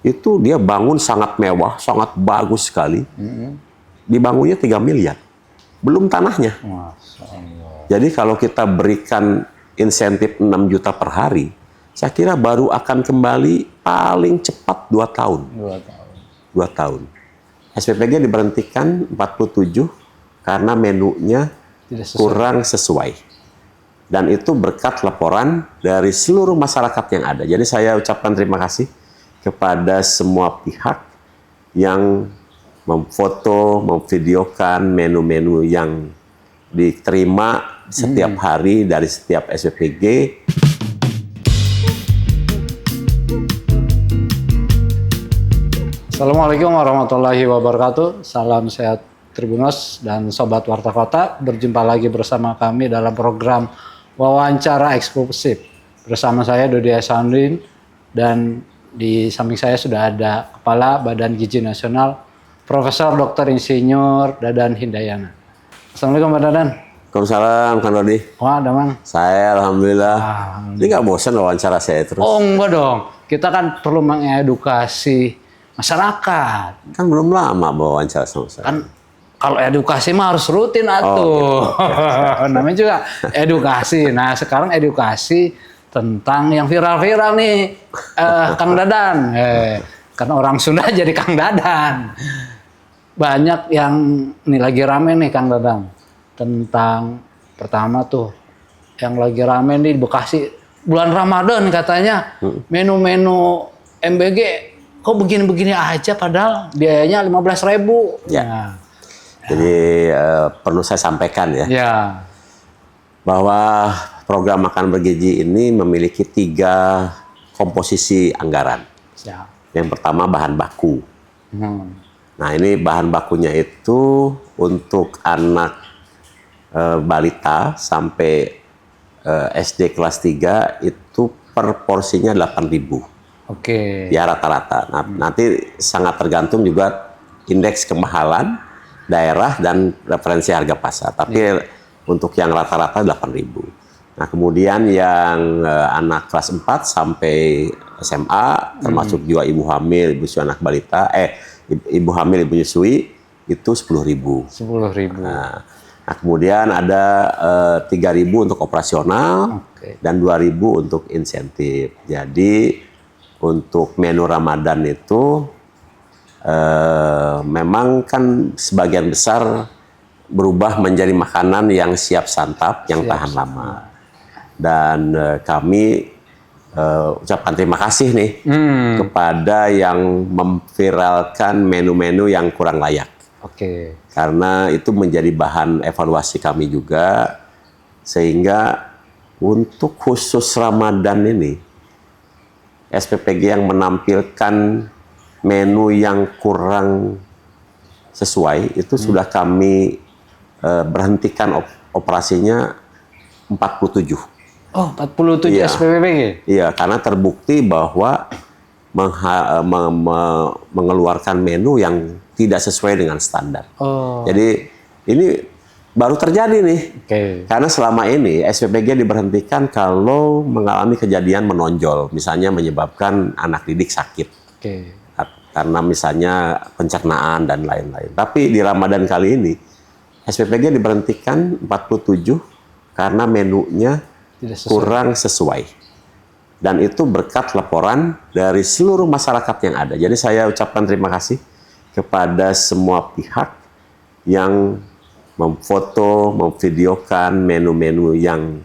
itu dia bangun sangat mewah, sangat bagus sekali. Dibangunnya 3 miliar. Belum tanahnya. Masya Allah. Jadi kalau kita berikan insentif 6 juta per hari, saya kira baru akan kembali paling cepat 2 tahun. 2 tahun. 2 tahun. SPPG diberhentikan 47 karena menunya Tidak sesuai. kurang sesuai. Dan itu berkat laporan dari seluruh masyarakat yang ada. Jadi saya ucapkan terima kasih kepada semua pihak yang memfoto, memvideokan menu-menu yang diterima setiap hari dari setiap SPPG. Assalamualaikum warahmatullahi wabarakatuh. Salam sehat Tribuners dan Sobat Warta Kota. Berjumpa lagi bersama kami dalam program Wawancara Eksklusif. Bersama saya Dodi Hasanuddin dan di samping saya sudah ada Kepala Badan Gizi Nasional Profesor Dr. Insinyur Dadan Hindayana. Assalamualaikum Pak Dadan. Waalaikumsalam, Kang Dodi. Wah, Damang. Saya Alhamdulillah. Ini nggak bosan wawancara saya terus. Oh, enggak dong. Kita kan perlu mengedukasi masyarakat. Kan belum lama wawancara sama saya. Kan kalau edukasi mah harus rutin atuh. Namanya juga edukasi. Nah, sekarang edukasi tentang yang viral-viral nih, Kang Dadan. Karena orang Sunda jadi Kang Dadan. Banyak yang ini lagi rame nih Kang Dadan. Tentang pertama tuh yang lagi rame nih di Bekasi bulan Ramadan katanya menu-menu MBG kok begini-begini aja padahal biayanya 15.000. Ya. Nah, Jadi perlu saya sampaikan ya, ya. bahwa program makan bergizi ini memiliki 3 komposisi anggaran. Siap. Yang pertama bahan baku. Nah ini bahan bakunya itu untuk anak balita sampai SD kelas 3 itu per porsinya 8.000. Oke. Ya rata-rata. Nah, nanti sangat tergantung juga indeks kemahalan daerah dan referensi harga pasar. Tapi untuk yang rata-rata 8.000. Nah, kemudian yang anak kelas 4 sampai SMA, termasuk juga ibu hamil, ibu nyusui anak balita, ibu hamil, ibu nyusui, itu 10.000. 10.000. Nah, kemudian ada 3.000 untuk operasional dan 2.000 untuk insentif. Jadi untuk menu Ramadan itu memang kan sebagian besar berubah menjadi makanan yang siap santap, yang tahan lama. Dan kami ucapkan terima kasih nih kepada yang memviralkan menu-menu yang kurang layak. Oke. Karena itu menjadi bahan evaluasi kami juga, sehingga untuk khusus Ramadan ini, SPPG yang menampilkan menu yang kurang sesuai, itu sudah kami berhentikan operasinya 47. Oh, 47 Iya. SPPG? Iya, karena terbukti bahwa mengeluarkan menu yang tidak sesuai dengan standar. Oh. Jadi ini baru terjadi nih. Oke. Karena selama ini SPPG diberhentikan kalau mengalami kejadian menonjol, misalnya menyebabkan anak didik sakit. Oke. Karena misalnya pencernaan dan lain-lain. Tapi di Ramadan kali ini SPPG diberhentikan 47 karena menunya Tidak sesuai. kurang sesuai. Dan itu berkat laporan dari seluruh masyarakat yang ada. Jadi saya ucapkan terima kasih kepada semua pihak yang memfoto, memvideokan menu-menu yang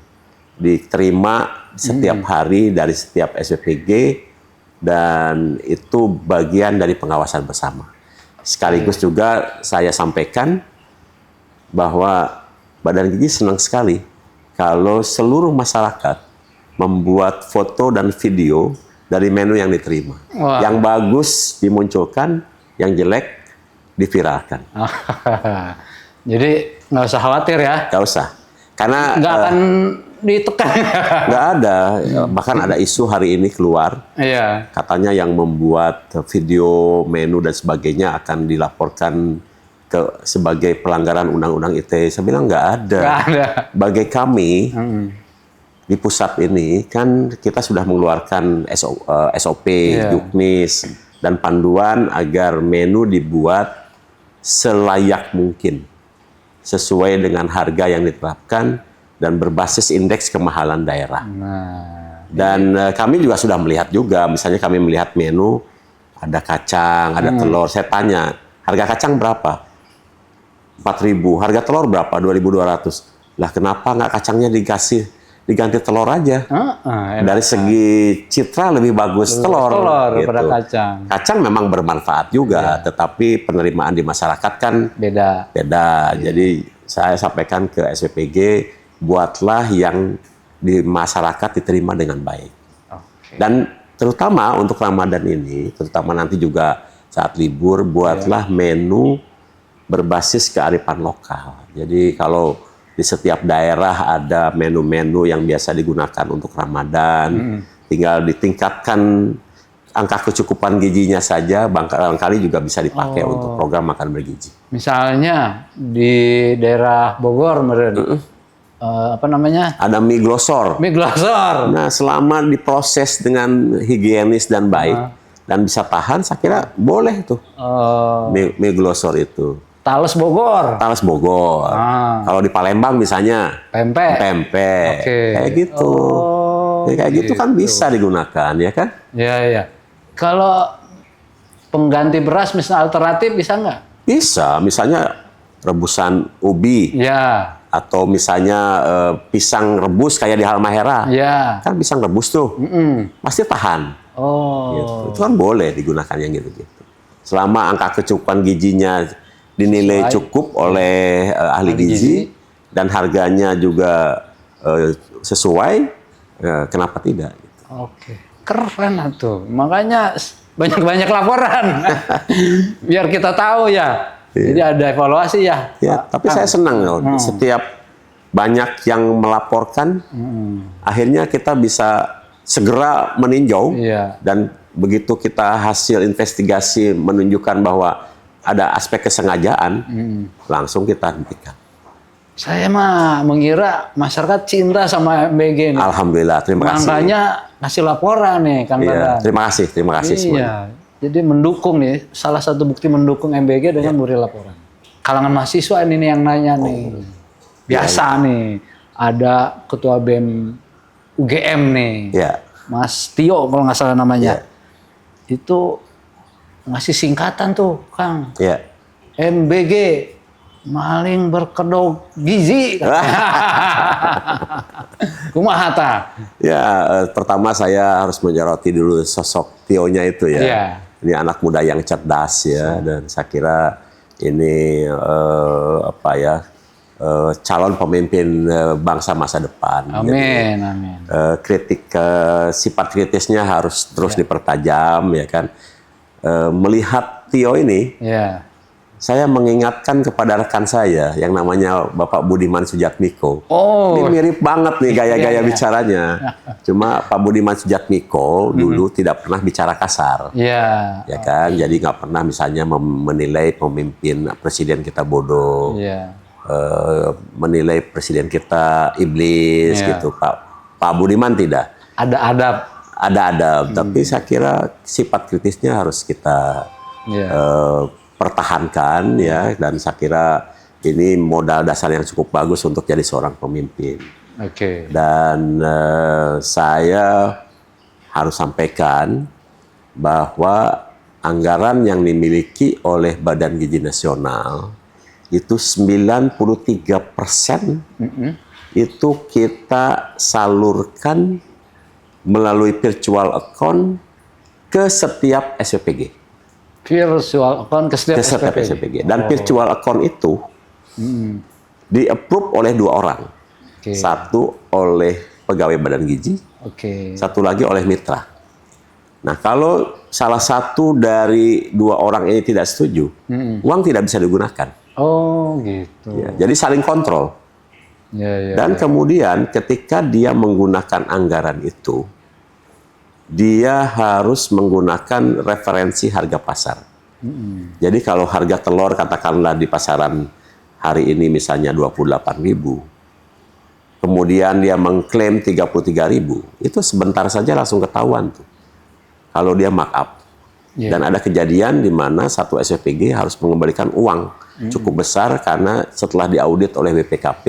diterima setiap hari dari setiap SPPG, dan itu bagian dari pengawasan bersama. Sekaligus juga saya sampaikan bahwa Badan Gizi senang sekali kalau seluruh masyarakat membuat foto dan video dari menu yang diterima. Wah. Yang bagus dimunculkan, yang jelek diviralkan. Jadi nggak usah khawatir ya. Nggak usah. Karena Nggak akan ditekan. nggak ada. Bahkan ada isu hari ini keluar. Iya. Katanya yang membuat video, menu, dan sebagainya akan dilaporkan sebagai pelanggaran undang-undang ITE. Saya bilang nggak ada. Nggak ada. Bagi kami, di pusat ini kan kita sudah mengeluarkan SOP, Iya. Juknis, dan panduan agar menu dibuat selayak mungkin, sesuai dengan harga yang diterapkan dan berbasis indeks kemahalan daerah. Nah, Dan kami juga sudah melihat juga, misalnya kami melihat menu, ada kacang, ada telur. Saya tanya, harga kacang berapa? 4.000. Harga telur berapa? 2.200. Lah kenapa nggak kacangnya diganti telur aja? Dari segi citra lebih bagus telur. daripada kacang. Kacang memang bermanfaat juga, tetapi penerimaan di masyarakat kan Beda. beda. Jadi saya sampaikan ke SPPG, buatlah yang di masyarakat diterima dengan baik. Oke. Dan terutama untuk Ramadan ini, terutama nanti juga saat libur, buatlah menu berbasis kearifan lokal. Jadi kalau di setiap daerah ada menu-menu yang biasa digunakan untuk Ramadan, tinggal ditingkatkan angka kecukupan gizinya saja, barangkali juga bisa dipakai untuk program makan bergizi. Misalnya di daerah Bogor, meren, apa namanya? Ada mie glosor. Mie glosor. Nah, selama diproses dengan higienis dan baik dan bisa tahan, saya kira boleh tuh mie glosor itu. Talas Bogor. Talas Bogor. Kalau di Palembang misalnya Pempek. pempek. Oke. Kayak gitu. Kayak gitu kan bisa digunakan, ya kan? Ya, ya. Kalau pengganti beras misalnya alternatif bisa nggak? Bisa, misalnya rebusan ubi Ya. atau misalnya pisang rebus kayak di Halmahera. Ya. Kan pisang rebus tuh. Pasti tahan. Gitu. Itu kan boleh digunakan yang gitu-gitu. Selama angka kecukupan gizinya dinilai cukup oleh ahli gizi dan harganya juga sesuai, kenapa tidak? Gitu. Oke, keren tuh. Makanya banyak-banyak laporan, biar kita tahu ya. Jadi ada evaluasi ya. Ya, tapi saya senang loh. Setiap banyak yang melaporkan, akhirnya kita bisa segera meninjau dan begitu kita hasil investigasi menunjukkan bahwa ada aspek kesengajaan, langsung kita hentikan. Saya mah mengira masyarakat cinta sama MBG nih. Alhamdulillah, terima kasih. Makanya ngasih laporan nih, Kang Dadan. Terima kasih semuanya. Jadi mendukung nih, salah satu bukti mendukung MBG dengan memberi laporan. Kalangan mahasiswa ini yang nanya nih. Biasa nih, ada ketua BEM UGM nih, Mas Tio kalau nggak salah namanya. Itu ngasih singkatan tuh, Kang. MBG, maling berkedok gizi. Kumaha ta? Ya, pertama saya harus menyoroti dulu sosok Tio-nya itu ya. Ini anak muda yang cerdas ya, dan saya kira ini calon pemimpin bangsa masa depan. Amin, amin. Sifat kritisnya harus terus dipertajam, ya kan. Melihat Tio ini, saya mengingatkan kepada rekan saya yang namanya Bapak Budiman Sujatmiko. Ini mirip banget nih gaya-gaya bicaranya. Cuma Pak Budiman Sujatmiko dulu tidak pernah bicara kasar. Ya kan? Jadi nggak pernah misalnya menilai pemimpin presiden kita bodoh. Menilai presiden kita iblis gitu. Pak Budiman tidak. Ada adab. Ada adab, tapi saya kira sifat kritisnya harus kita pertahankan ya, dan saya kira ini modal dasar yang cukup bagus untuk jadi seorang pemimpin. Dan saya harus sampaikan bahwa anggaran yang dimiliki oleh Badan Gizi Nasional itu 93% itu kita salurkan melalui virtual account ke setiap SPPG. Virtual account ke setiap SPPG. Dan virtual account itu di-approve oleh 2 orang. Satu oleh pegawai Badan Gizi, satu lagi oleh mitra. Nah, kalau salah satu dari 2 orang ini tidak setuju, uang tidak bisa digunakan. Oh, gitu. Jadi saling kontrol. Dan kemudian ketika dia menggunakan anggaran itu, dia harus menggunakan referensi harga pasar. Jadi kalau harga telur katakanlah di pasaran hari ini misalnya 28.000, kemudian dia mengklaim 33.000, itu sebentar saja langsung ketahuan tuh. Kalau dia markup. Iya. Dan ada kejadian di mana satu SPPG harus mengembalikan uang cukup besar karena setelah diaudit oleh BPKP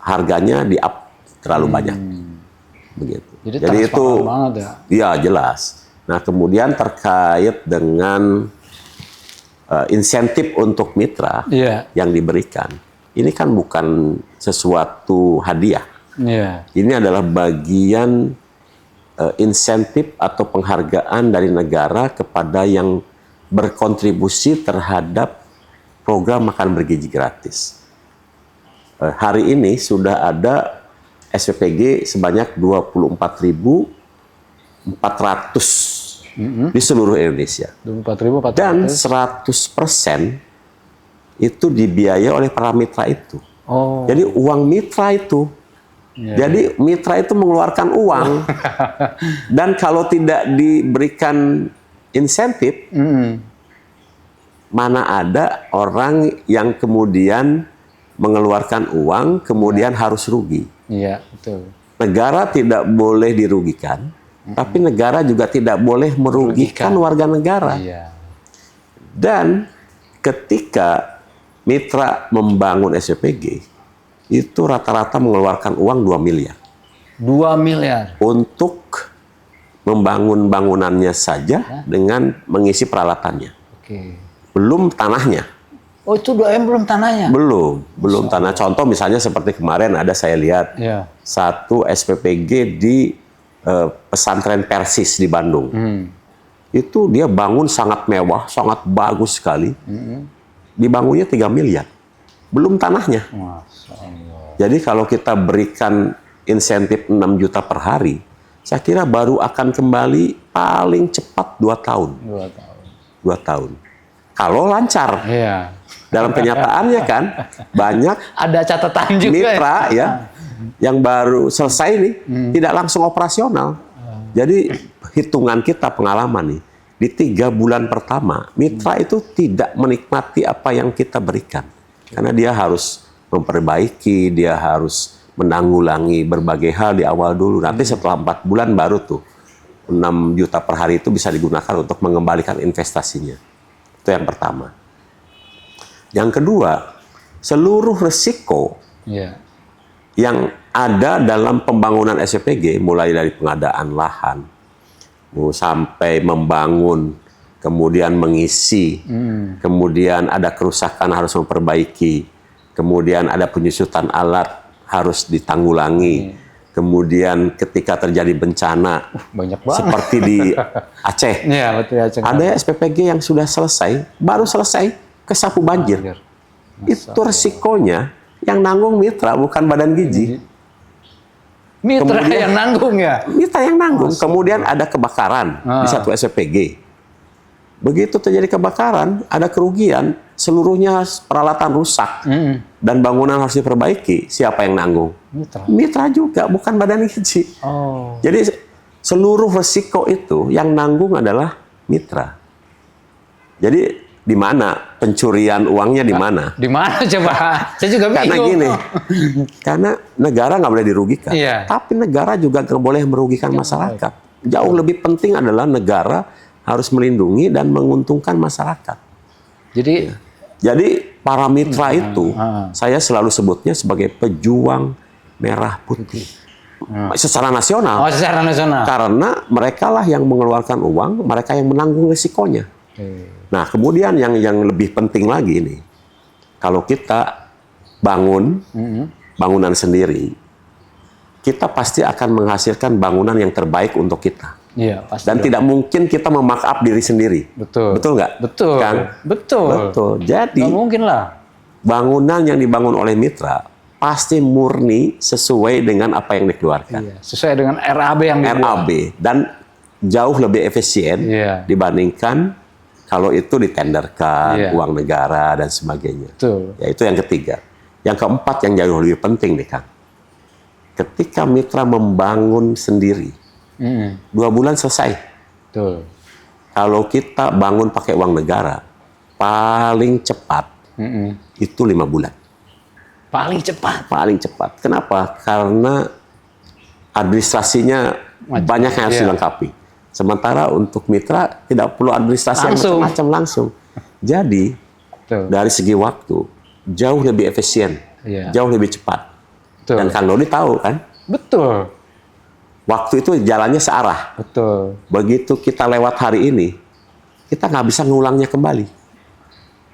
harganya di-up terlalu banyak. Begitu. Jadi Jadi itu transparan banget ya. ya jelas. Nah, kemudian terkait dengan insentif untuk mitra Iya. yang diberikan. Ini kan bukan sesuatu hadiah. Iya. Ini adalah bagian insentif atau penghargaan dari negara kepada yang berkontribusi terhadap program makan bergizi gratis. Hari ini sudah ada SPPG sebanyak 24.400 di seluruh Indonesia. 24.400. Dan 100% itu dibiayai oleh para mitra itu. Oh. Jadi uang mitra itu. Jadi mitra itu mengeluarkan uang. Dan kalau tidak diberikan insentif, mana ada orang yang kemudian mengeluarkan uang, kemudian harus rugi. Iya, betul. Negara tidak boleh dirugikan, tapi negara juga tidak boleh merugikan warga negara. Iya. Dan ketika mitra membangun SPPG, itu rata-rata mengeluarkan uang 2 miliar. 2 miliar. Untuk membangun bangunannya saja dengan mengisi peralatannya. Oke. Belum tanahnya. Oh, itu 2M belum tanahnya? Belum tanah. Contoh misalnya seperti kemarin ada saya lihat Iya. satu SPPG di pesantren Persis di Bandung. Itu dia bangun sangat mewah, sangat bagus sekali. Dibangunnya 3 miliar. Belum tanahnya. Masya Allah. Jadi kalau kita berikan insentif 6 juta per hari, saya kira baru akan kembali paling cepat 2 tahun. 2 tahun. 2 tahun. Kalau lancar. Iya. Dalam kenyataannya kan banyak Ada catatan juga. mitra ya yang baru selesai nih tidak langsung operasional. Jadi hitungan kita pengalaman nih di 3 bulan pertama mitra itu tidak menikmati apa yang kita berikan karena dia harus memperbaiki, dia harus menanggulangi berbagai hal di awal dulu. Nanti setelah 4 bulan baru tuh 6 juta per hari itu bisa digunakan untuk mengembalikan investasinya. Itu yang pertama. Yang kedua, seluruh resiko Iya. yang ada dalam pembangunan SPPG, mulai dari pengadaan lahan, sampai membangun, kemudian mengisi, kemudian ada kerusakan harus memperbaiki, kemudian ada penyusutan alat harus ditanggulangi, kemudian ketika terjadi bencana, Banyak banget. seperti di Aceh, Iya, betul ya. ada SPPG yang sudah selesai, baru selesai, kesapu banjir. Itu resikonya yang nanggung mitra, bukan badan gizi. Mitra Kemudian- yang nanggung ya? Mitra yang nanggung. Kemudian ada kebakaran di satu SPPG. Begitu terjadi kebakaran, ada kerugian, seluruhnya peralatan rusak dan bangunan harus diperbaiki. Siapa yang nanggung? Mitra. Mitra juga, bukan badan gizi. Oh. Jadi seluruh resiko itu yang nanggung adalah mitra. Jadi di mana pencurian uangnya di mana? Di mana coba? Saya juga Karena bingung. gini, karena negara nggak boleh dirugikan, Iya. tapi negara juga nggak boleh merugikan masyarakat. Jauh lebih penting adalah negara harus melindungi dan menguntungkan masyarakat. Jadi para mitra itu saya selalu sebutnya sebagai pejuang merah putih secara nasional. Oh, secara nasional. Karena mereka lah yang mengeluarkan uang, mereka yang menanggung risikonya. Nah, kemudian yang lebih penting lagi ini, kalau kita bangun bangunan sendiri, kita pasti akan menghasilkan bangunan yang terbaik untuk kita. Iya, pasti. Dan tidak mungkin kita memark up diri sendiri. Betul. Betul nggak? Betul. Kan? Betul. Betul. Jadi Nggak mungkin lah. bangunan yang dibangun oleh mitra pasti murni sesuai dengan apa yang dikeluarkan. Iya. Sesuai dengan RAB yang dibuat. RAB dan jauh lebih efisien Iya. dibandingkan kalau itu ditenderkan, Iya. uang negara dan sebagainya. Betul. Ya, itu yang ketiga. Yang keempat yang jauh lebih penting nih Kang. Ketika mitra membangun sendiri, 2 bulan selesai. Betul. Kalau kita bangun pakai uang negara, paling cepat itu 5 bulan. Paling cepat. Paling cepat. Kenapa? Karena administrasinya banyak yang harus Iya. dilengkapi. Sementara untuk mitra tidak perlu administrasi yang Langsung. macam-macam langsung. Jadi Betul. dari segi waktu jauh lebih efisien, Iya. jauh lebih cepat. Betul. Dan Kang Doni tahu kan, Betul. waktu itu jalannya searah. Betul. Begitu kita lewat hari ini, kita nggak bisa ngulangnya kembali.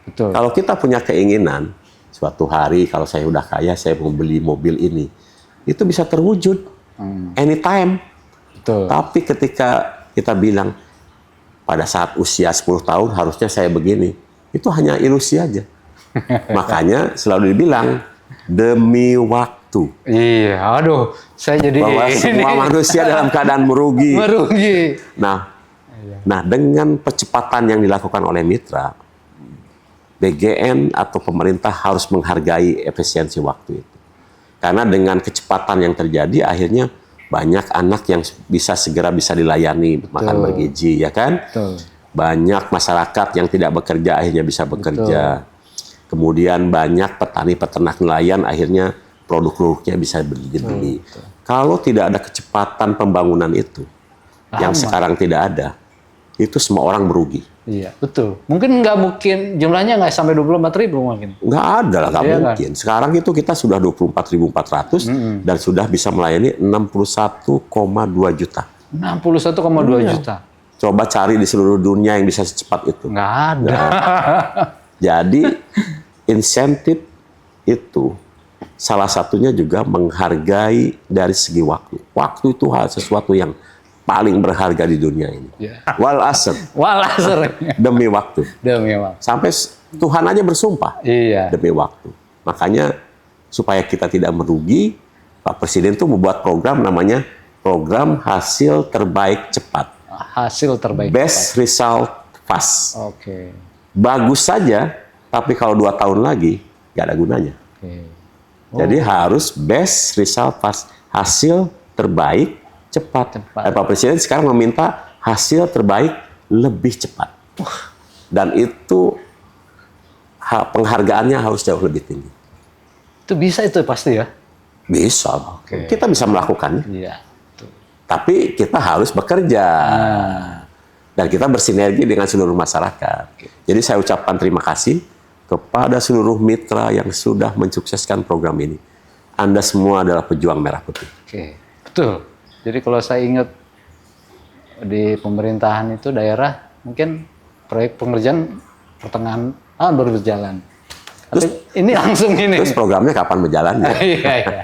Betul. Kalau kita punya keinginan, suatu hari kalau saya udah kaya, saya mau beli mobil ini, itu bisa terwujud anytime. Betul. Tapi ketika kita bilang, pada saat usia 10 tahun harusnya saya begini, itu hanya ilusi aja. Makanya selalu dibilang, demi waktu. Iya, aduh, saya jadi Bahwa semua manusia dalam keadaan merugi. merugi. Nah, dengan percepatan yang dilakukan oleh mitra, BGN atau pemerintah harus menghargai efisiensi waktu itu. Karena dengan kecepatan yang terjadi, akhirnya banyak anak yang bisa dilayani makan bergizi, ya kan? Betul. Banyak masyarakat yang tidak bekerja akhirnya bisa bekerja. Kemudian banyak petani peternak nelayan akhirnya produk-produknya bisa dibeli. Kalau tidak ada kecepatan pembangunan itu, yang sekarang tidak ada, itu semua orang merugi. Iya, betul. Mungkin jumlahnya nggak sampai 24.000 mungkin. Nggak ada lah, nggak Iya, mungkin. Sekarang itu kita sudah 24.400 dan sudah bisa melayani 61,2 juta. 61,2 juta. Coba cari di seluruh dunia yang bisa secepat itu. Nggak ada. Jadi insentif itu salah satunya juga menghargai dari segi waktu. Waktu itu sesuatu yang paling berharga di dunia ini. Iya. Wal asr, Walasar. demi waktu. Demi waktu. Sampai Tuhan aja bersumpah Iya. demi waktu. Makanya supaya kita tidak merugi, Pak Presiden tuh membuat program namanya Program Hasil Terbaik Cepat. Hasil terbaik. Best Result Fast. Oke. Bagus saja, tapi kalau 2 tahun lagi nggak ada gunanya. Oke. Jadi harus best result fast, hasil terbaik cepat. Dan Pak Presiden sekarang meminta hasil terbaik lebih cepat. Dan itu penghargaannya harus jauh lebih tinggi. Itu bisa itu pasti ya? Bisa. Oke. Kita bisa melakukannya. Iya. Tapi kita harus bekerja. Dan kita bersinergi dengan seluruh masyarakat. Jadi saya ucapkan terima kasih kepada seluruh mitra yang sudah mensukseskan program ini. Anda semua adalah pejuang merah putih. Oke. Betul. Jadi kalau saya ingat di pemerintahan itu daerah mungkin proyek pengerjaan pertengahan tahun baru berjalan. Tapi ini langsung ini. Terus programnya kapan berjalannya? Iya, iya.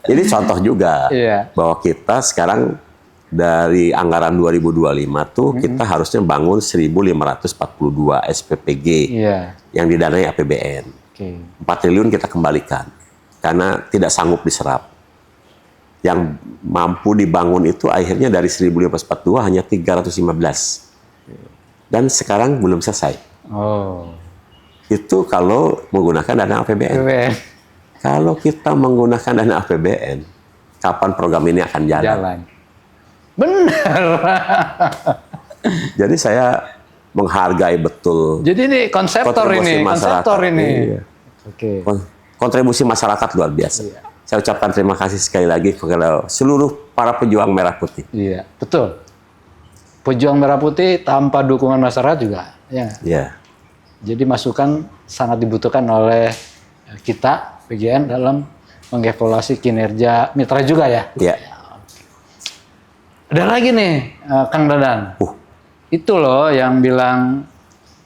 Ini contoh juga Iya. bahwa kita sekarang dari anggaran 2025 tuh kita harusnya bangun 1.542 SPPG Iya. yang didanai APBN. Oke. 4 triliun kita kembalikan karena tidak sanggup diserap. Yang mampu dibangun itu akhirnya dari 1.542 hanya 315. Dan sekarang belum selesai. Oh. Itu kalau menggunakan dana APBN. BBM Kalau kita menggunakan dana APBN, kapan program ini akan jalan? jalan. Benar. Jadi saya menghargai betul Jadi ini konseptor ini, konseptor ini. Iya. Oke. Kontribusi masyarakat luar biasa. Saya ucapkan terima kasih sekali lagi kepada seluruh para pejuang merah putih. Iya, betul. Pejuang merah putih tanpa dukungan masyarakat juga, ya. Ya, Jadi masukan sangat dibutuhkan oleh kita PGN dalam mengevaluasi kinerja mitra juga ya. ya. Ada lagi nih, Kang Dadan. Itu loh yang bilang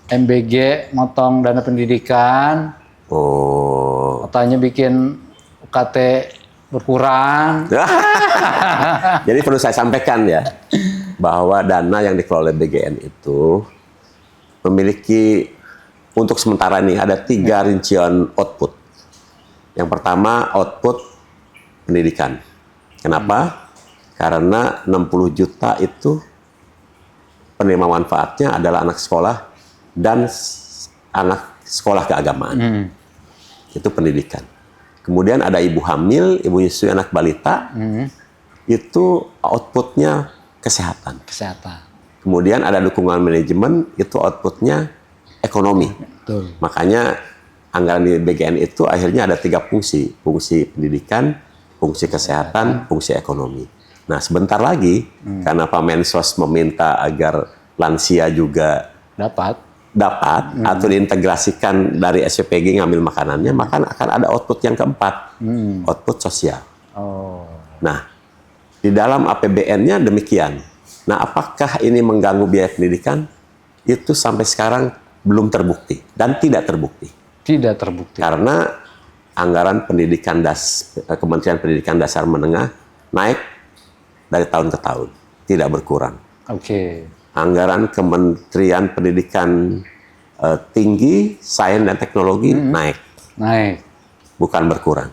MBG motong dana pendidikan, Oh. katanya bikin UKT berkurang. Jadi perlu saya sampaikan ya, bahwa dana yang dikelola oleh BGN itu memiliki untuk sementara ini ada 3 rincian output. Yang pertama output pendidikan. Kenapa? Karena 60 juta itu penerima manfaatnya adalah anak sekolah dan anak sekolah keagamaan. Itu pendidikan. Kemudian ada ibu hamil, ibu nyusui anak balita, itu outputnya kesehatan. Kesehatan. Kemudian ada dukungan manajemen, itu outputnya ekonomi. Betul. Makanya anggaran di BGN itu akhirnya ada 3 fungsi. Fungsi pendidikan, fungsi kesehatan, fungsi ekonomi. Nah, sebentar lagi, karena Pak Mensos meminta agar lansia juga Dapat. atau diintegrasikan dari SPPG ngambil makanannya, maka akan ada output yang keempat, output sosial. Oh. Nah, di dalam APBN-nya demikian. Nah, apakah ini mengganggu biaya pendidikan? Itu sampai sekarang belum terbukti dan tidak terbukti. Tidak terbukti. Karena anggaran pendidikan Kementerian Pendidikan Dasar Menengah naik dari tahun ke tahun, tidak berkurang. Oke. Anggaran Kementerian Pendidikan Tinggi, Sains dan Teknologi naik, Naik. bukan berkurang.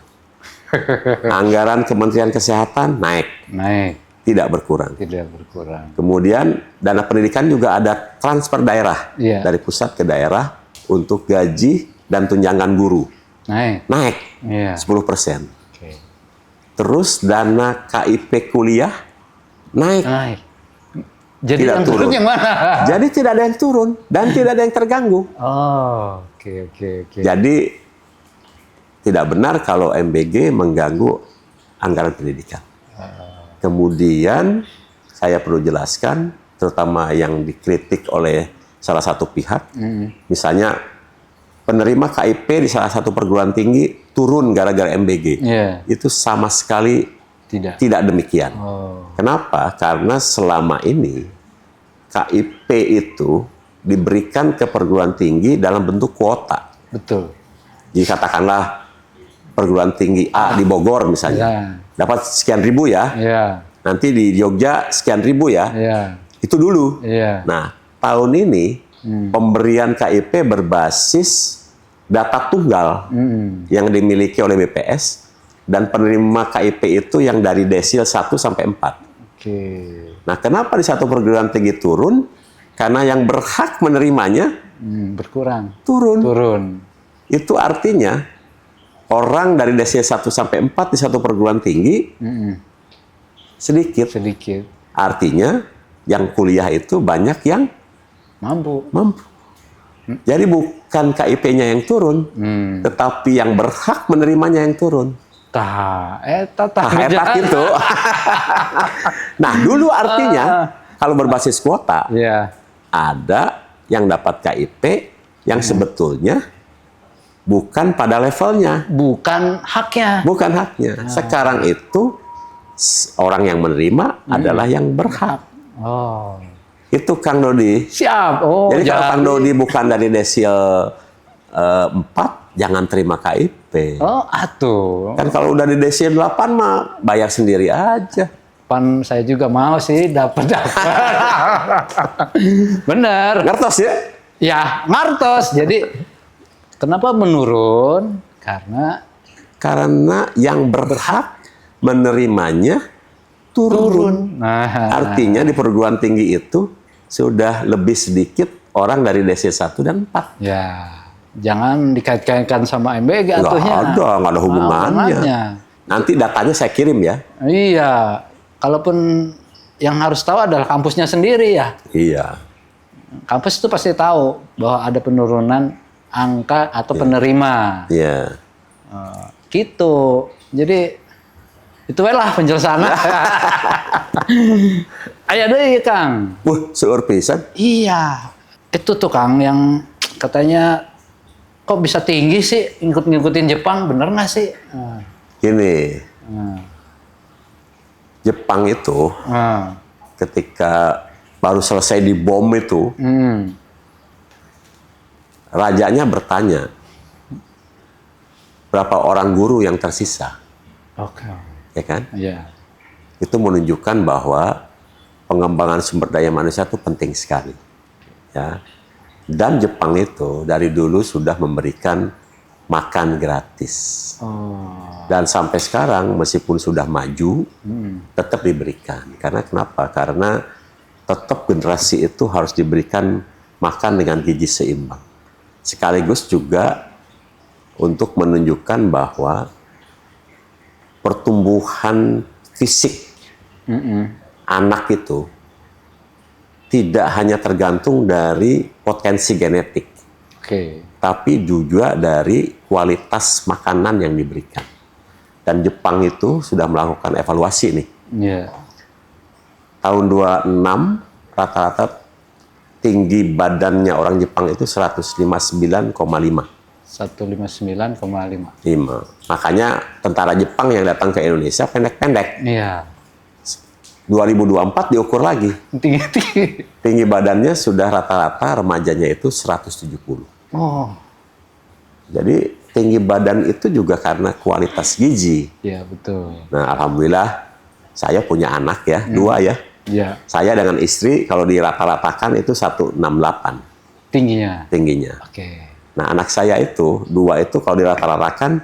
Anggaran Kementerian Kesehatan naik, Naik. tidak berkurang. Tidak berkurang. Kemudian dana pendidikan juga ada transfer daerah Iya. dari pusat ke daerah untuk gaji dan tunjangan guru, Naik. naik Iya. 10%. Oke. Terus dana KIP kuliah naik. Naik. Jadi Tidak yang turun turun. yang mana? Jadi tidak ada yang turun dan tidak ada yang terganggu. Oh, oke. Jadi tidak benar kalau MBG mengganggu anggaran pendidikan. Kemudian saya perlu jelaskan, terutama yang dikritik oleh salah satu pihak, misalnya penerima KIP di salah satu perguruan tinggi turun gara-gara MBG. Iya. Itu sama sekali Tidak. tidak demikian. Oh. Kenapa? Karena selama ini KIP itu diberikan ke perguruan tinggi dalam bentuk kuota. Betul. Jadi katakanlah perguruan tinggi A di Bogor misalnya, Ya. dapat sekian ribu ya. Iya. Nanti di Jogja sekian ribu ya. Iya. Itu dulu. Iya. Nah, tahun ini pemberian KIP berbasis data tunggal yang dimiliki oleh BPS dan penerima KIP itu yang dari desil 1 sampai 4. Oke. Nah, kenapa di satu perguruan tinggi turun? Karena yang berhak menerimanya Berkurang. turun. Turun. Itu artinya orang dari desil 1 sampai 4 di satu perguruan tinggi sedikit. Sedikit. Artinya yang kuliah itu banyak yang Mampu. mampu. Jadi bukan KIP-nya yang turun, tetapi yang berhak menerimanya yang turun. Eta Etak itu. Nah, dulu artinya kalau berbasis kuota Iya. ada yang dapat KIP yang sebetulnya bukan pada levelnya, Bukan haknya. bukan haknya. Sekarang itu orang yang menerima adalah yang berhak. Oh. Itu Kang Dodi. Siap. Oh, Jadi kalau Kang Dodi bukan dari desil 4, jangan terima KIP. Oh, atuh. Kan kalau udah di desil 8 mah bayar sendiri aja. Pan saya juga mau sih dapat. Bener. Ngertos ya? Ya, ngartos. Jadi kenapa menurun? Karena yang berhak menerimanya turun. Nah, Artinya di perguruan tinggi itu sudah lebih sedikit orang dari desil 1 dan 4. ya jangan dikait-kaitkan sama MBG atuhnya. Nggak ada hubungannya. Nanti datanya saya kirim ya. Iya. Kalaupun yang harus tahu adalah kampusnya sendiri ya. Iya. Kampus itu pasti tahu bahwa ada penurunan angka atau penerima. Iya. Gitu. Jadi itu lah penjelasannya. Ayo deh Kang. Seueur pisan. Iya. Itu tuh Kang yang katanya kok bisa tinggi sih ngikutin Jepang, bener nggak sih? Gini. Jepang itu ketika baru selesai dibom itu, rajanya bertanya, berapa orang guru yang tersisa? Oke. Ya kan? Iya. Itu menunjukkan bahwa pengembangan sumber daya manusia itu penting sekali. Ya. Dan Jepang itu dari dulu sudah memberikan makan gratis. Dan sampai sekarang meskipun sudah maju, tetap diberikan. Karena kenapa? Karena tetap generasi itu harus diberikan makan dengan gizi seimbang. Sekaligus juga untuk menunjukkan bahwa pertumbuhan fisik anak itu tidak hanya tergantung dari potensi genetik, tapi juga dari kualitas makanan yang diberikan. Dan Jepang itu sudah melakukan evaluasi nih. tahun 26 rata-rata tinggi badannya orang Jepang itu 159,5. 159,5. Makanya tentara Jepang yang datang ke Indonesia pendek-pendek. Iya. 2024 diukur lagi. Tinggi-tinggi. Tinggi badannya sudah rata-rata remajanya itu 170. Oh. Jadi tinggi badan itu juga karena kualitas gizi. Iya, betul. Nah, alhamdulillah saya punya anak ya, 2 ya. Iya. Saya dengan istri kalau dirata-ratakan itu 168 Tingginya. Oke. Nah, anak saya itu 2 itu kalau dirata-ratakan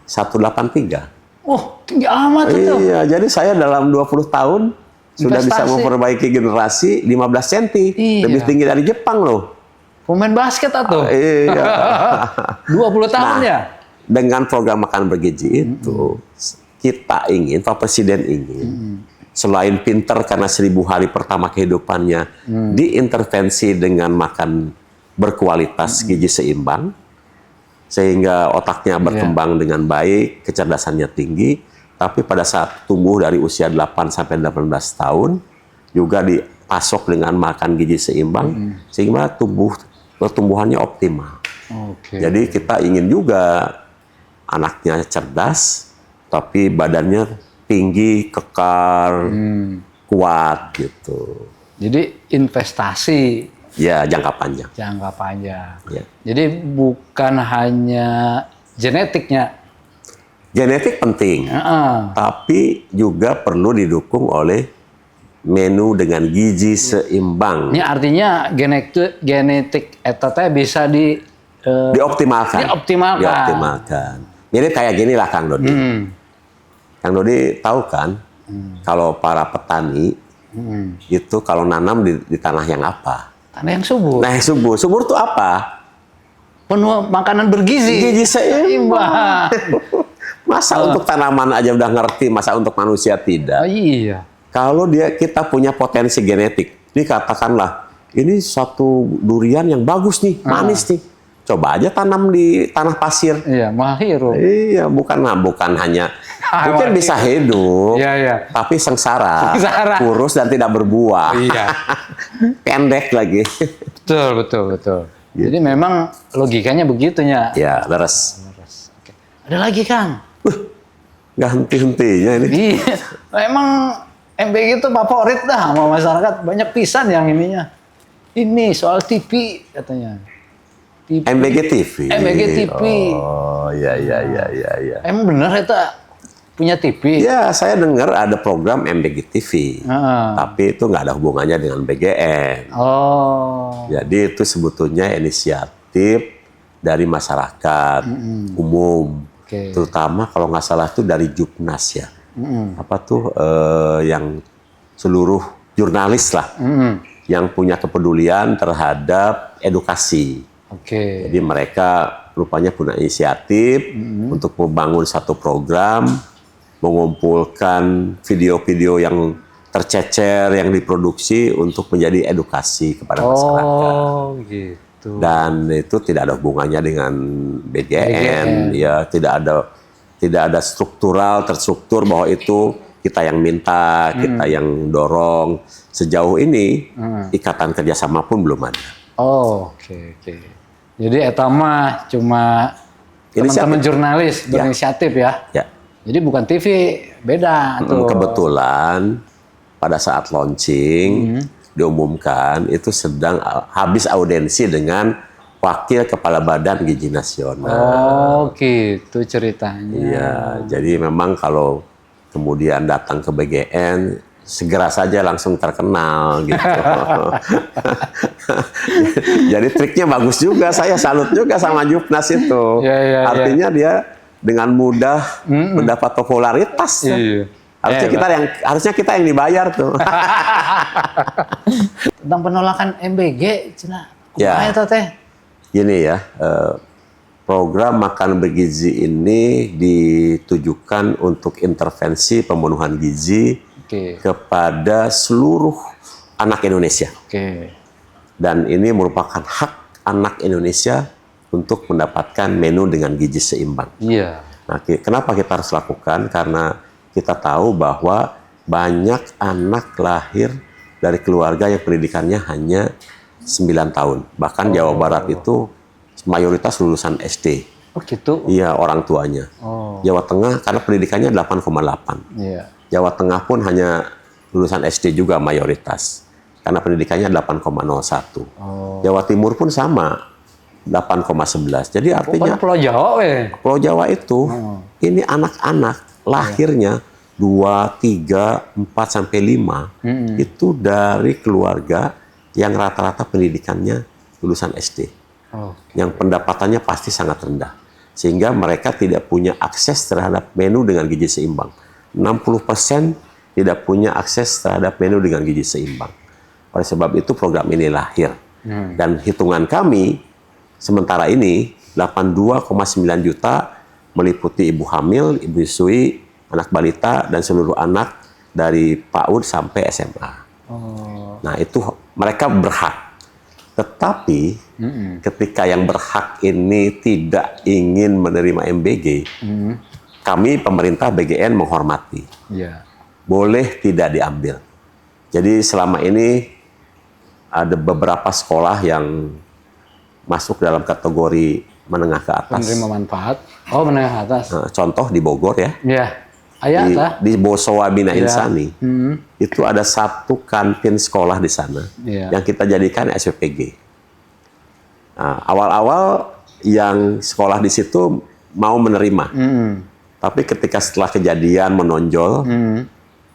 183. Oh, tinggi amat itu. Iya, jadi saya dalam 20 tahun sudah bisa Investasi. memperbaiki generasi 15 cm. Iya. Lebih tinggi dari Jepang loh. Pemain basket atau? Iya. 20 tahun Nah, ya? dengan program makan bergizi itu, kita ingin, Pak Presiden ingin, selain pinter karena 1000 hari pertama kehidupannya, diintervensi dengan makan berkualitas gizi seimbang, sehingga otaknya berkembang dengan baik, kecerdasannya tinggi, tapi pada saat tumbuh dari usia 8 sampai 18 tahun, juga dipasok dengan makan gizi seimbang, sehingga pertumbuhannya optimal. Oke. Jadi kita ingin juga anaknya cerdas, tapi badannya tinggi, kekar, kuat gitu. Jadi investasi Ya, jangka panjang. jangka panjang. Ya. Jadi bukan hanya genetiknya. Genetik penting, Heeh. tapi juga perlu didukung oleh menu dengan gizi seimbang. Ini artinya genetik eta teh bisa Dioptimalkan. dioptimalkan. Jadi kayak gini lah Kang Dodi. Kang Dodi tahu kan, kalau para petani itu kalau nanam di tanah yang apa? Tanah yang subur. Nah, subur. Subur itu apa? Penuh makanan bergizi. Gizi seimbang. Masa Oh. untuk tanaman aja udah ngerti, masa untuk manusia tidak? Oh, iya. Kalau kita punya potensi genetik, ini katakanlah, ini satu durian yang bagus nih, manis nih. Coba aja tanam di tanah pasir. Iya, mahir. Iya, bukan hanya mungkin bisa hidup, Iya, iya. tapi sengsara, Sengsara. kurus dan tidak berbuah, Iya. pendek lagi. Betul. Jadi memang logikanya begitunya. Ya, leres. Oke. Ada lagi, Kang. Nggak henti-hentinya ini. Iya. Emang MBG itu favorit dah sama masyarakat. Banyak pisan yang ininya. Ini soal TV katanya. TV. MBG TV. MBG TV. Oh, ya. Emang bener itu punya TV? Ya, saya dengar ada program MBG TV. Heeh. Tapi itu nggak ada hubungannya dengan BGN. Oh. Jadi itu sebetulnya inisiatif dari masyarakat umum. Oke. Terutama kalau nggak salah itu dari Jupnas ya. Apa tuh yang seluruh jurnalis lah yang punya kepedulian terhadap edukasi. Oke. Jadi mereka rupanya punya inisiatif untuk membangun satu program, mengumpulkan video-video yang tercecer, yang diproduksi untuk menjadi edukasi kepada masyarakat. Oh, gitu. Dan itu tidak ada hubungannya dengan BGN, ya tidak ada terstruktur bahwa itu kita yang minta, kita yang dorong. Sejauh ini ikatan kerjasama pun belum ada. Oh, oke. Jadi eta mah cuma teman-teman jurnalis berinisiatif ya. Ya. Jadi bukan TV, beda tuh. Kebetulan pada saat launching diumumkan itu sedang habis audensi dengan Wakil Kepala Badan Gizi Nasional. Oh, gitu ceritanya. Iya, jadi memang kalau kemudian datang ke BGN segera saja langsung terkenal gitu. Jadi triknya bagus juga, saya salut juga sama Jupnas itu. Ya. Artinya dia dengan mudah mendapat popularitas. Iya. Harusnya kita yang dibayar tuh. Tentang penolakan MBG, cina. Ya. Kumaha eta teh? Gini ya, program makan bergizi ini ditujukan untuk intervensi pemenuhan gizi kepada seluruh anak Indonesia. Dan ini merupakan hak anak Indonesia untuk mendapatkan menu dengan gizi seimbang. Iya. Nah, kenapa kita harus lakukan? Karena kita tahu bahwa banyak anak lahir dari keluarga yang pendidikannya hanya 9 tahun. Bahkan Jawa Barat itu mayoritas lulusan SD. Oh gitu. Iya, orang tuanya. Jawa Tengah karena pendidikannya 8,8. Iya. Jawa Tengah pun hanya lulusan SD juga mayoritas. Karena pendidikannya 8,01. Jawa Timur pun sama, 8,11. Jadi artinya Pulau Jawa Pulau Jawa itu ini anak-anak lahirnya 2, 3, 4 sampai 5 itu dari keluarga yang rata-rata pendidikannya lulusan SD. Yang pendapatannya pasti sangat rendah. Sehingga mereka tidak punya akses terhadap menu dengan gizi seimbang. 60% tidak punya akses terhadap menu dengan gizi seimbang. Oleh sebab itu program ini lahir. Dan hitungan kami sementara ini 82,9 juta meliputi ibu hamil, ibu susui, anak balita, dan seluruh anak dari PAUD sampai SMA. Nah itu mereka berhak. Tetapi ketika yang berhak ini tidak ingin menerima MBG, kami pemerintah BGN menghormati. Boleh tidak diambil. Jadi selama ini ada beberapa sekolah yang masuk dalam kategori menengah ke atas. Penerima manfaat. Oh, menengah ke atas. Contoh di Bogor ya. Iya. Ayat Di Bosowa Bina Insani. Itu ada satu kantin sekolah di sana yang kita jadikan SPPG. Nah, awal-awal yang sekolah di situ mau menerima. Tapi ketika setelah kejadian menonjol,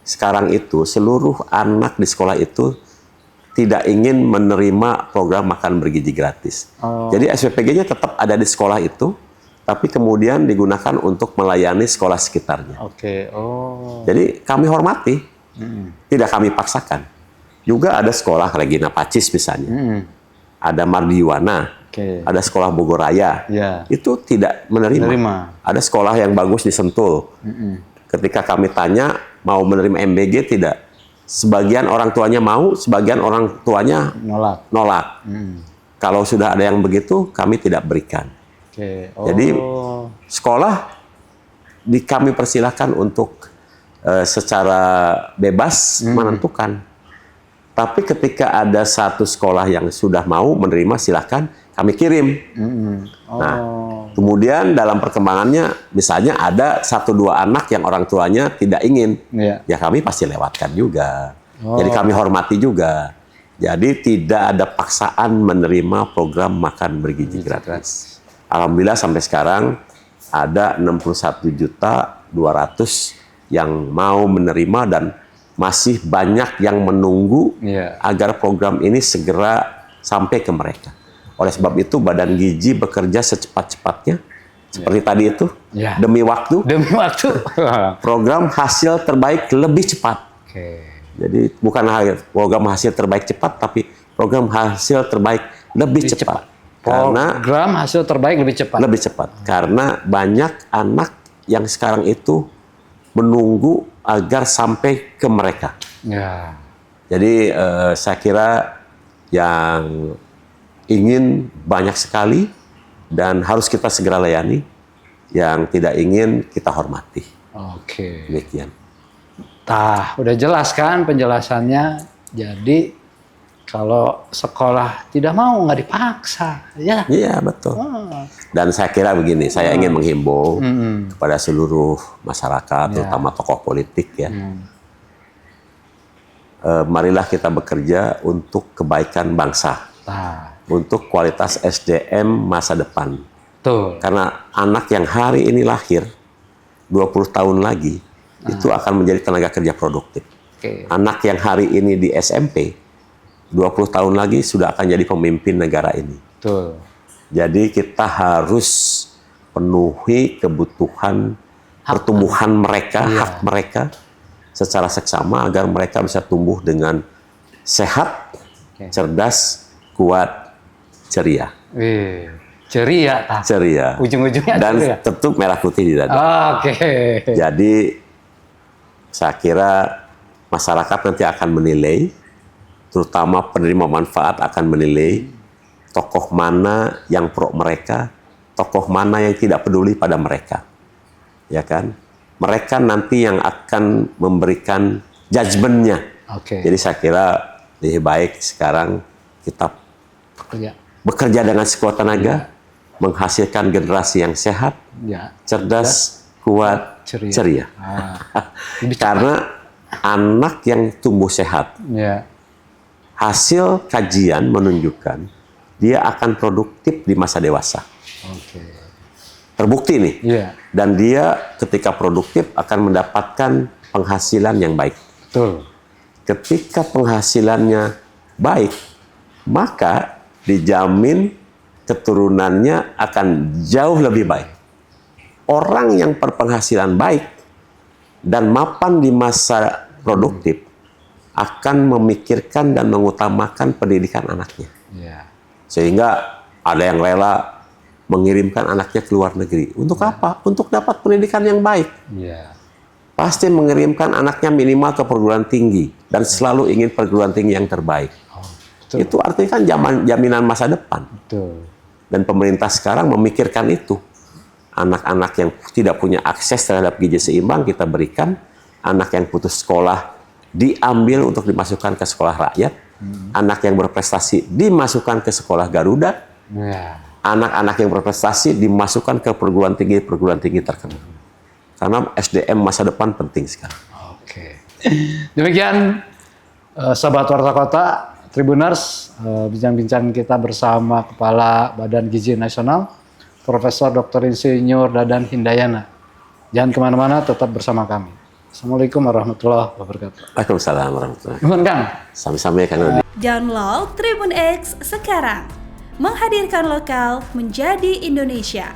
sekarang itu seluruh anak di sekolah itu tidak ingin menerima program makan bergizi gratis. Jadi SPPG-nya tetap ada di sekolah itu, tapi kemudian digunakan untuk melayani sekolah sekitarnya. Jadi kami hormati, tidak kami paksakan. Juga ada sekolah Regina Pacis misalnya, ada Mardiwana, ada sekolah Bogor Raya, itu tidak menerima. Ada sekolah yang bagus di Sentul. Ketika kami tanya mau menerima MBG tidak. Sebagian orang tuanya mau, sebagian orang tuanya nolak. Kalau sudah ada yang begitu, kami tidak berikan. Jadi sekolah kami persilahkan untuk secara bebas menentukan. Tapi ketika ada satu sekolah yang sudah mau menerima, silahkan kami kirim. Nah, kemudian dalam perkembangannya, misalnya ada 1-2 anak yang orang tuanya tidak ingin, ya kami pasti lewatkan juga. Jadi kami hormati juga. Jadi tidak ada paksaan menerima program makan bergizi gratis. Alhamdulillah sampai sekarang ada 61.200.000 yang mau menerima dan masih banyak yang menunggu agar program ini segera sampai ke mereka. Oleh sebab itu Badan Gizi bekerja secepat-cepatnya seperti tadi itu demi waktu. Program hasil terbaik lebih cepat. Jadi bukan program hasil terbaik cepat, tapi program hasil terbaik lebih cepat. Program hasil terbaik lebih cepat. Lebih cepat. Karena banyak anak yang sekarang itu menunggu agar sampai ke mereka. Jadi saya kira yang ingin banyak sekali dan harus kita segera layani. Yang tidak ingin kita hormati. Demikian. Udah jelas kan penjelasannya. Jadi kalau sekolah tidak mau nggak dipaksa, ya. Iya betul. Dan saya kira begini, saya ingin menghimbau kepada seluruh masyarakat, terutama tokoh politik ya. Marilah kita bekerja untuk kebaikan bangsa, untuk kualitas SDM masa depan. Karena anak yang hari ini lahir 20 tahun lagi itu akan menjadi tenaga kerja produktif. Anak yang hari ini di SMP 20 tahun lagi sudah akan jadi pemimpin negara ini. Jadi kita harus penuhi kebutuhan pertumbuhan mereka, hak mereka secara seksama agar mereka bisa tumbuh dengan sehat, cerdas, kuat, ceria. Ceria. Ujung-ujungnya dan ceria. Tentu merah putih di dada. Jadi saya kira masyarakat nanti akan menilai, terutama penerima manfaat akan menilai tokoh mana yang pro mereka, tokoh mana yang tidak peduli pada mereka. Ya kan? Mereka nanti yang akan memberikan judgement-nya. Oke. Jadi saya kira lebih baik sekarang kita Ya. bekerja dengan sekuat tenaga, menghasilkan generasi yang sehat, Ya. cerdas, kuat, ceria. Lebih cepat. Karena anak yang tumbuh sehat, Ya. hasil kajian menunjukkan dia akan produktif di masa dewasa. Oke. Terbukti nih. Iya. Dan dia ketika produktif akan mendapatkan penghasilan yang baik. Betul. Ketika penghasilannya baik, maka dijamin keturunannya akan jauh lebih baik. Orang yang berpenghasilan baik dan mapan di masa produktif akan memikirkan dan mengutamakan pendidikan anaknya. Ya. Sehingga ada yang rela mengirimkan anaknya ke luar negeri. Untuk apa? Untuk dapat pendidikan yang baik. Ya. Pasti mengirimkan anaknya minimal ke perguruan tinggi dan selalu ingin perguruan tinggi yang terbaik. Oh, betul. Itu artinya kan jaminan masa depan. Betul. Dan pemerintah sekarang memikirkan itu. Anak-anak yang tidak punya akses terhadap gizi seimbang kita berikan. Anak yang putus sekolah diambil untuk dimasukkan ke sekolah rakyat. Anak yang berprestasi dimasukkan ke sekolah Garuda. Ya. Anak-anak yang berprestasi dimasukkan ke perguruan tinggi terkenal. Karena SDM masa depan penting sekali. Oke. Demikian Sobat Warta Kota, Tribuners, bincang-bincang kita bersama Kepala Badan Gizi Nasional, Profesor Dr. Insinyur Dadan Hindayana. Jangan kemana-mana, tetap bersama kami. Assalamualaikum warahmatullahi wabarakatuh. Waalaikumsalam warahmatullahi Nuhun Kang. Sami-sami Kang Rudi. Download Tribun X sekarang. Menghadirkan lokal menjadi Indonesia.